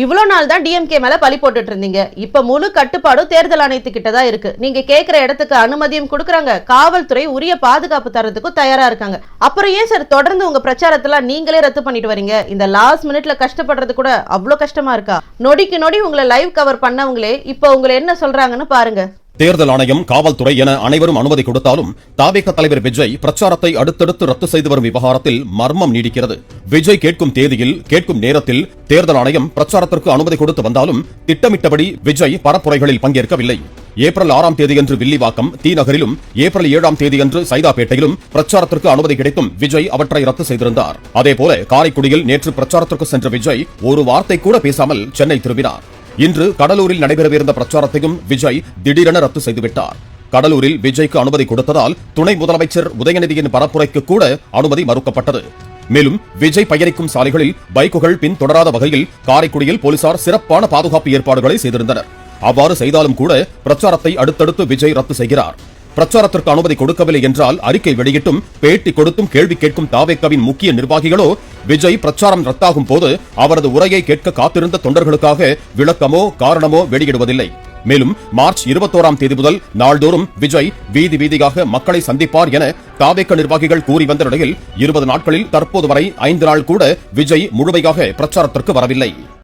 இவ்வளவு நாள் தான் டிஎம்கே மேல பழி போட்டுட்டு இருந்தீங்க. இப்ப முழு கட்டுப்பாடும் தேர்தல் ஆணையத்துக்கிட்ட தான் இருக்கு. நீங்க கேட்கிற இடத்துக்கு அனுமதியும் கொடுக்கறாங்க, காவல்துறை உரிய பாதுகாப்பு தரத்துக்கும் தயாரா இருக்காங்க. அப்புறம் ஏன் சார் தொடர்ந்து உங்க பிரச்சாரத்தெல்லாம் நீங்களே ரத்து பண்ணிட்டு வரீங்க? இந்த லாஸ்ட் மினிட்ல கஷ்டப்படுறது கூட அவ்வளவு கஷ்டமா இருக்கா? நொடிக்கு நொடி உங்களை லைவ் கவர் பண்ணவங்களே இப்ப உங்களை என்ன சொல்றாங்கன்னு பாருங்க. தேர்தல் ஆணையம், காவல்துறை என அனைவரும் அனுமதி கொடுத்தாலும் தாவேக தலைவர் விஜய் பிரச்சாரத்தை அடுத்தடுத்து ரத்து செய்து வரும் விவகாரத்தில் மர்மம் நீடிக்கிறது. விஜய் கேட்கும் தேதியில், கேட்கும் நேரத்தில் தேர்தல் ஆணையம் பிரச்சாரத்திற்கு அனுமதி கொடுத்து வந்தாலும் திட்டமிட்டபடி விஜய் பரப்புரைகளில் பங்கேற்கவில்லை. ஏப்ரல் 6ஆம் தேதியன்று வில்லிவாக்கம், தி நகரிலும், ஏப்ரல் 7ஆம் தேதியன்று சைதாப்பேட்டையிலும் பிரச்சாரத்திற்கு அனுமதி கிடைத்தும் விஜய் அவற்றை ரத்து செய்திருந்தார். அதேபோல காரைக்குடியில் நேற்று பிரச்சாரத்திற்கு சென்ற விஜய் ஒரு வார்த்தை கூட பேசாமல் சென்னை திரும்பினார். இன்று கடலூரில் நடைபெறவிருந்த பிரச்சாரத்தையும் விஜய் திடீரென ரத்து செய்துவிட்டார். கடலூரில் விஜய்க்கு அனுமதி கொடுத்ததால் துணை முதலமைச்சர் உதயநிதியின் பரப்புரைக்கு கூட அனுமதி மறுக்கப்பட்டது. மேலும் விஜய் பயணிக்கும் சாலைகளில் பைக்குகள் பின் தொடராத வகையில் காரைக்குடியில் போலீசார் சிறப்பான பாதுகாப்பு ஏற்பாடுகளை செய்திருந்தனர். அவ்வாறு செய்தாலும் கூட பிரச்சாரத்தை அடுத்தடுத்து விஜய் ரத்து செய்கிறார். பிரச்சாரத்திற்கு அனுமதி கொடுக்கவில்லை என்றால் அறிக்கை வெளியிட்டும் பேட்டி கொடுத்தும் கேள்வி கேட்கும் தாவேக்காவின் முக்கிய நிர்வாகிகளோ விஜய் பிரச்சாரம் ரத்தாகும் போது அவரது உரையை கேட்க காத்திருந்த தொண்டர்களுக்காக விளக்கமோ காரணமோ வெளியிடுவதில்லை. மேலும் மார்ச் 21ஆம் தேதி முதல் நாள்தோறும் விஜய் வீதி வீதியாக மக்களை சந்திப்பார் என தாவேக்க நிர்வாகிகள் கூறி வந்த நிலையில் 20 நாட்களில் தற்போது வரை 5 நாள் கூட விஜய் முழுமையாக பிரச்சாரத்திற்கு வரவில்லை.